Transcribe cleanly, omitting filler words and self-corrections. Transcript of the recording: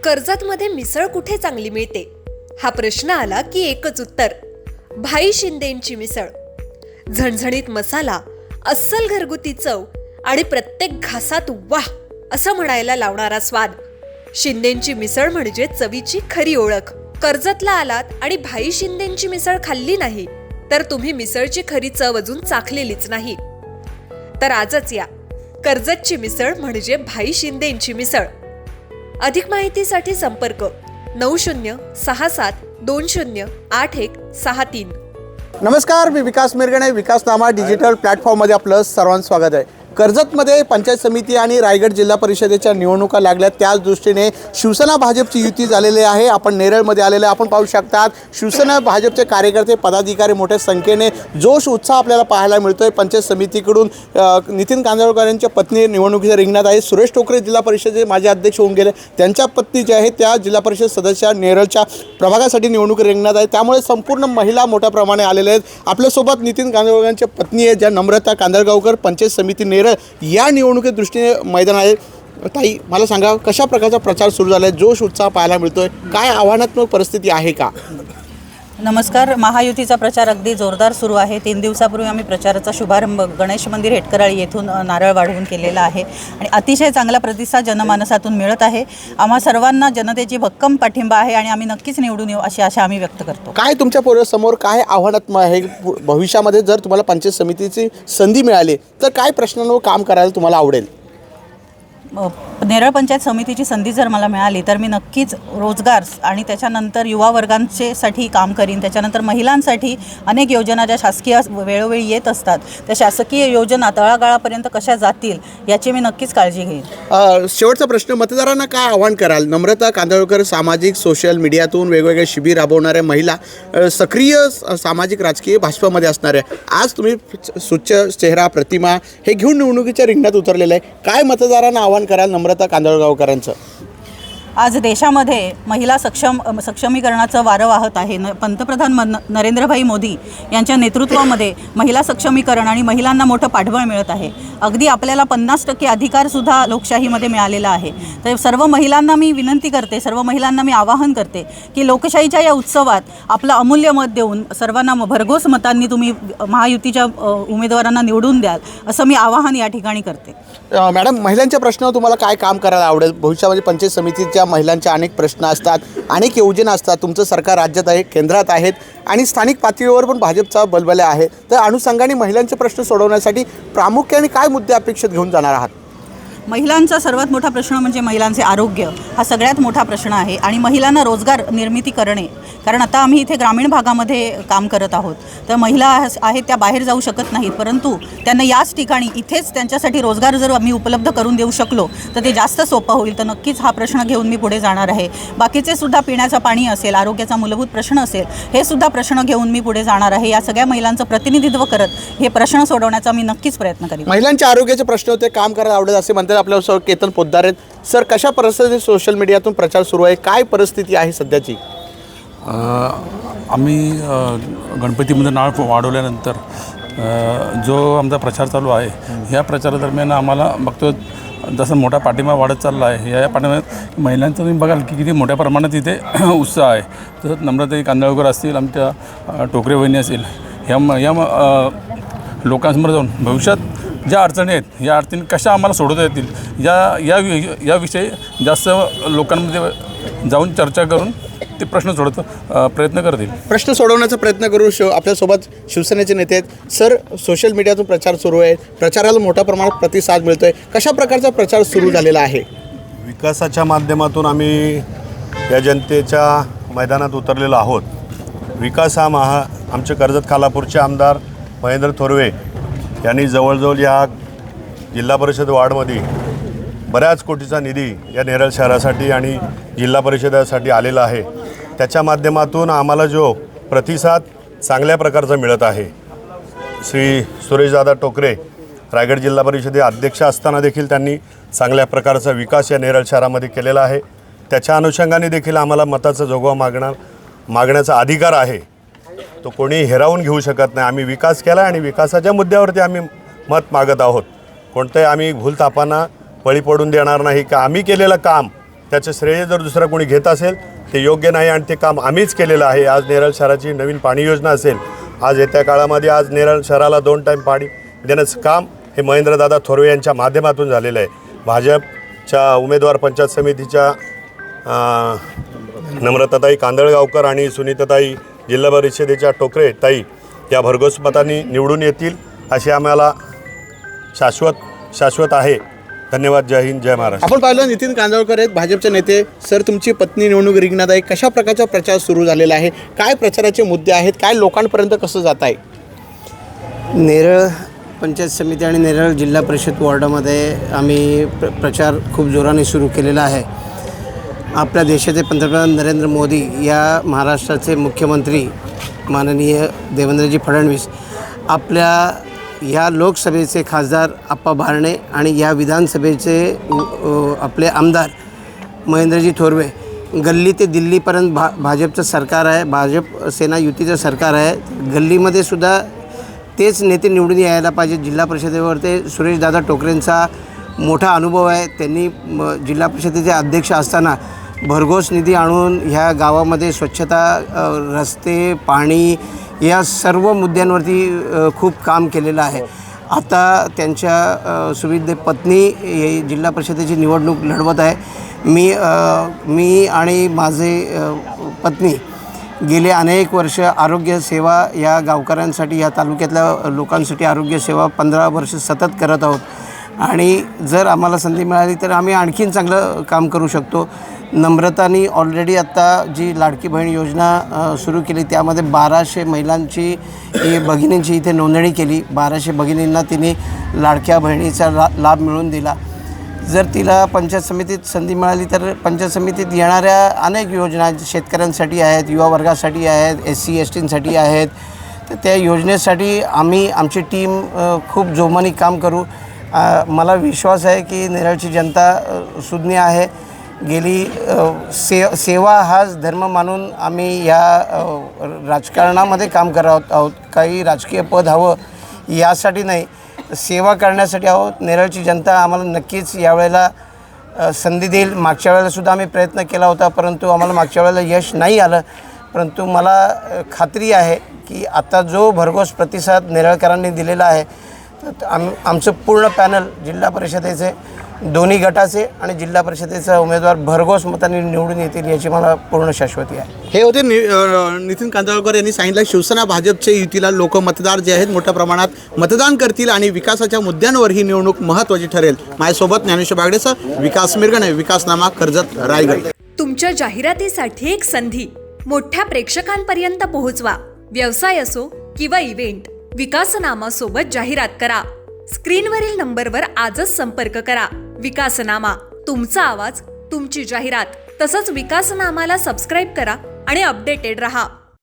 कर्जतमध्ये मिसळ कुठे चांगली मिळते हा प्रश्न आला की एकच उत्तर, भाई शिंदेंची मिसळ. झणझणीत मसाला, अस्सल घरगुती चव आणि प्रत्येक घासात वाह असं म्हणायला लावणारा स्वाद. शिंदेंची मिसळ म्हणजे चवीची खरी ओळख. कर्जतला आलात आणि भाई शिंदेंची मिसळ खाल्ली नाही तर तुम्ही मिसळची खरी चव अजून चाखलेलीच नाही. तर आजच या, कर्जतची मिसळ म्हणजे भाई शिंदेंची मिसळ. अधिक माहितीसाठी संपर्क 9067208163. नमस्कार, मी विकास मिरगणे. विकासनामा डिजिटल प्लॅटफॉर्ममध्ये आपलं सर्वांचं स्वागत आहे. कर्जतमध्ये पंचायत समिती आणि रायगड जिल्हा परिषदेच्या निवडणुका लागल्या, त्याच दृष्टीने शिवसेना भाजपची युती झालेली आहे. आपण नेरळमध्ये आलेले आपण पाहू शकतात. शिवसेना भाजपचे कार्यकर्ते, पदाधिकारी मोठ्या संख्येने जोश उत्साह आपल्याला पाहायला मिळतोय. पंचायत समितीकडून नितीन कांदळकर यांच्या पत्नी निवडणुकीच्या रिंगणात आहे. सुरेश टोकरे जिल्हा परिषदेचे माजी अध्यक्ष होऊन गेले, त्यांच्या पत्नी जे आहे त्या जिल्हा परिषद सदस्य नेरळच्या प्रभागासाठी निवडणूक रिंगणात आहे. त्यामुळे संपूर्ण महिला मोठ्या प्रमाणे आलेल्या आहेत. आपल्यासोबत नितीन कांदळकरांच्या पत्नी आहे ज्या नम्रता कांदळगावकर, पंचायत समिती नेरळ या निवडणुकी दृष्टीने मैदान आहे. ताई, मला सांगा, कशा प्रकारचा प्रचार सुरू झाला आहे? जोश उत्साह पाहायला मिळतोय, काय आव्हानात्मक परिस्थिती आहे का? नमस्कार. महायुतीचा प्रचार अगदी जोरदार सुरू आहे. 3 दिवसापूर्वी आम्ही प्रचाराचा शुभारंभ गणेश मंदिर हेटकराळी येथून नारळ वाढवून केलेला आहे आणि अतिशय चांगला प्रतिसाद जनमानसातून मिळत आहे. आम्हा सर्वांना जनतेची भक्कम पाठिंबा आहे आणि आम्ही नक्कीच निवडून येऊ अशी आशा आम्ही व्यक्त करतो. काय तुमच्या समोर काय आव्हानात्मक आहे भविष्यामध्ये? जर तुम्हाला पंचायत समितीची संधी मिळाली तर काय प्रश्नांवर काम करायला तुम्हाला आवडेल? नेरळ पंचायत समितीची संधी जर मला मिळाली तर मी नक्कीच रोजगार आणि त्याच्यानंतर युवा वर्गांसाठी काम करीन. त्याच्यानंतर महिलांसाठी अनेक योजना ज्या शासकीय वेळोवेळी येत असतात त्या शासकीय योजना तळागाळापर्यंत कशा जातील याची मी नक्कीच काळजी घेईन. शेवटचा प्रश्न, मतदारांना काय आव्हान कराल? नम्रता कांदळकर सामाजिक सोशल मीडियातून वेगवेगळे शिबिर राबवणाऱ्या महिला, सक्रिय सामाजिक राजकीय भाजपामध्ये असणाऱ्या, आज तुम्ही स्वच्छ चेहरा प्रतिमा हे घेऊन निवडणुकीच्या रिंगणात उतरलेलं आहे. काय मतदारांना आव्हान कराल नम्रता कांदळगावकरांचं? आज देशामध्ये महिला सक्षमीकरणाचं वारं वाहत आहे. पंतप्रधान नरेंद्रभाई मोदी यांच्या नेतृत्वामध्ये महिला सक्षमीकरण आणि महिलांना मोठं पाठबळ मिळत आहे. अगदी आपल्याला 50% अधिकारसुद्धा लोकशाहीमध्ये मिळालेला आहे. तर सर्व महिलांना मी विनंती करते, सर्व महिलांना मी आवाहन करते की लोकशाहीच्या या उत्सवात आपलं अमूल्य मत देऊन सर्वांना भरघोस मतांनी तुम्ही महायुतीच्या उमेदवारांना निवडून द्याल असं मी आवाहन या ठिकाणी करते. मॅडम, महिलांच्या प्रश्नावर तुम्हाला काय काम करायला आवडेल? भविष्यामध्ये पंचायत समितीच्या महिलांच्या अनेक प्रश्न असतात, अनेक योजना असतात. तुमचं सरकार राज्यात आहे, केंद्रात आहेत आणि स्थानिक पातळीवर पण भाजपचा बलबला आहे. तर अनुषंगाने महिलांचे प्रश्न सोडवण्यासाठी प्रामुख्याने काय मुद्दे अपेक्षित घेऊन जाणार आहात? महिलांचा सर्वात मोठा प्रश्न म्हणजे महिलांचे आरोग्य हा सगळ्यात मोठा प्रश्न आहे आणि महिलांना रोजगार निर्मिती करणे. कारण आता आम्ही इथे ग्रामीण भागामध्ये काम करत आहोत, तर महिला आहेत त्या बाहेर जाऊ शकत नाहीत, परंतु त्यांना याच ठिकाणी इथेच त्यांच्यासाठी रोजगार जर आम्ही उपलब्ध करून देऊ शकलो तर ते जास्त सोपं होईल. तर नक्कीच हा प्रश्न घेऊन मी पुढे जाणार आहे. बाकीचे सुद्धा पिण्याचं पाणी असेल, आरोग्याचा मूलभूत प्रश्न असेल, हे सुद्धा प्रश्न घेऊन मी पुढे जाणार आहे. या सगळ्या महिलांचं प्रतिनिधित्व करत हे प्रश्न सोडवण्याचा मी नक्कीच प्रयत्न करेन. महिलांच्या आरोग्याचे प्रश्न होते, काम करायला आवडेल असे म्हणतात. आपल्यासोबत केतन पोद्दार आहेत. सर, कशा परिस्थितीत सोशल मीडियातून प्रचार सुरू आहे? काय परिस्थिती आहे सध्याची? आम्ही गणपतीमध्ये नाळ वाढवल्यानंतर जो आमचा प्रचार चालू आहे, ह्या प्रचारादरम्यान आम्हाला बघतो जसं मोठा पाठिंबा वाढत चालला आहे. या पाठिंब्यात महिलांचं तुम्ही बघाल की किती मोठ्या प्रमाणात इथे उत्साह आहे. तसंच नम्रता कांदळकर असतील, आमच्या टोकरे वहिनी असतील, या लोकांसमोर जाऊन भविष्यात ज्या अडचणी आहेत या अडचणी कशा आम्हाला सोडवता येतील याविषयी जास्त लोकांमध्ये जाऊन चर्चा करून ते प्रश्न प्रयत्न करतील. प्रश्न सोडवण्याचा प्रयत्न करू. आपल्यासोबत शिवसेनेचे नेते आहेत. सर, सोशल मीडियातून प्रचार सुरू आहे, प्रचाराला मोठ्या प्रमाणात प्रतिसाद मिळतो आहे. कशा प्रकारचा प्रचार सुरू झालेला आहे? विकासाच्या माध्यमातून आम्ही या जनतेच्या मैदानात उतरलेलो आहोत. विकास हा आमचे कर्जत खालापूरचे आमदार महेंद्र थोरवे यांनी जवळजवळ या जिल्हा परिषद वार्डमध्ये बऱ्याच कोटीचा निधी या नेरळ शहरासाठी आणि जिल्हा परिषदेसाठी आलेला आहे. त्याच्या माध्यमातून आम्हाला जो प्रतिसाद चांगल्या प्रकारचा मिळत आहे. श्री सुरेशदादा टोकरे रायगड जिल्हा परिषदे अध्यक्ष असताना देखील त्यांनी चांगल्या प्रकारचा विकास या नेरळ शहरामध्ये केलेला आहे. त्याच्या अनुषंगाने देखील आम्हाला मताचा जोगवा मागण्याचा अधिकार आहे. तो कोणी हिरावून घेऊ शकत नाही. आम्ही विकास केला आणि विकासाच्या मुद्द्यावरती आम्ही मत मागत आहोत. कोणतंही आम्ही भूलथापांना बळी पडून देणार नाही. का आम्ही केलेलं काम त्याचं श्रेय जर दुसरं कोणी घेत असेल ते योग्य नाही आणि ते काम आम्हीच केलेलं आहे. आज नेरळ शहराची नवीन पाणी योजना असेल, आज येत्या काळामध्ये आज नेरळ शहराला 2 टाईम पाणी देण्याचं काम हे महेंद्रदादा थोरवे यांच्या माध्यमातून झालेलं आहे. भाजपच्या उमेदवार पंचायत समितीच्या नम्रताताई कांदळगावकर आणि सुनीताताई जिल्हा परिषदेच्या टोकरे ताई या भरघोस मतांनी निवडून येतील अशी आम्हाला शाश्वत आहे. धन्यवाद. जय हिंद, जय महाराष्ट्र. आपण पाहिलं नितीन कांदळकर आहेत भाजपचे नेते. सर, तुमची पत्नी निवडणूक रिंगणात आहे. कशा प्रकारचा प्रचार सुरू झालेला आहे? काय प्रचाराचे मुद्दे आहेत? काय लोकांपर्यंत कसं जात आहे? नेरळ पंचायत समिती आणि नेरळ जिल्हा परिषद वॉर्डामध्ये आम्ही प्रचार खूप जोराने सुरू केलेला आहे. आपल्या देशाचे पंतप्रधान नरेंद्र मोदी, या महाराष्ट्राचे मुख्यमंत्री माननीय देवेंद्रजी फडणवीस, आपल्या या लोकसभेचे खासदार आप्पा भारणे आणि या विधानसभेचे आपले आमदार महेंद्रजी थोरवे, गल्ली ते दिल्लीपर्यंत भाजपचं सरकार आहे, भाजप सेना युतीचं सरकार आहे. गल्लीमध्ये सुद्धा तेच नेते निवडून यायला पाहिजे. जिल्हा परिषदेवर ते सुरेशदादा टोकरेंचा मोठा अनुभव आहे. त्यांनी जिल्हा परिषदेचे अध्यक्ष असताना भरघोस निधी आणून ह्या गावामध्ये स्वच्छता, रस्ते, पाणी या सर्व मुद्द्यांवरती खूप काम केलेलं आहे. आता त्यांच्या सुविधे पत्नी ही जिल्हा परिषदेची निवडणूक लढवत आहे. मी आणि माझे पत्नी गेले अनेक वर्ष आरोग्य सेवा या गावकऱ्यांसाठी, या तालुक्यातल्या लोकांसाठी आरोग्य सेवा 15 वर्ष सतत करत आहोत आणि जर आम्हाला संधी मिळाली तर आम्ही आणखीन चांगलं काम करू शकतो. नम्रतानी ऑलरेडी आत्ता जी लाडकी बहीण योजना सुरू केली त्यामध्ये 1200 महिलांची भगिनींची इथे नोंदणी केली. 1200 भगिनींना तिने लाडक्या बहिणीचा लाभ मिळवून दिला. जर तिला पंचायत समितीत संधी मिळाली तर पंचायत समितीत येणाऱ्या अनेक योजना शेतकऱ्यांसाठी आहेत, युवा वर्गासाठी आहेत, SC STसाठी आहेत. तर त्या योजनेसाठी आमची टीम खूप जोमाने काम करू. मला विश्वास आहे की नेरळची जनता सुज्ञ आहे. गेली सेवा हाच धर्म मानून आम्ही या राजकारणामध्ये काम करत आहोत. काही राजकीय पद हवं यासाठी नाही, सेवा करण्यासाठी आहोत. नेरळची जनता आम्हाला नक्कीच यावेळेला संधी देईल. मागच्या वेळेलासुद्धा आम्ही प्रयत्न केला होता, परंतु आम्हाला मागच्या वेळेला यश नाही आलं. परंतु मला खात्री आहे की आता जो भरघोस प्रतिसाद नेरळकरांनी दिलेला आहे, तर आमचं पूर्ण पॅनल जिल्हा परिषदेचे दोन्ही गटाचे आणि जिल्हा परिषदेचा उमेदवार भरघोस मतांनी निवडून येतील याची मला पूर्ण शाश्वती आहे. हे होते नितीन कांदळकर यांनी सांगितलं शिवसेना भाजपच्या युतीला लोक मतदार जे आहेत मोठ्या प्रमाणात मतदान करतील आणि विकासाच्या मुद्द्यांवर ही निवडणूक महत्त्वाची ठरेल. माझ्यासोबत ज्ञानेश्वर बागडेसह विकास मिरगणे, विकासनामा, कर्जत, रायगड. तुमच्या जाहिरातीसाठी एक संधी मोठ्या प्रेक्षकांपर्यंत पोहोचवा. व्यवसाय असो किंवा इव्हेंट, विकासनामा सोबत जाहिरात करा. स्क्रीनवरील नंबरवर आजच संपर्क करा. विकासनामा, तुमचा आवाज, तुमची जाहिरात. तसंच विकासनामाला सबस्क्राईब करा आणि अपडेटेड रहा.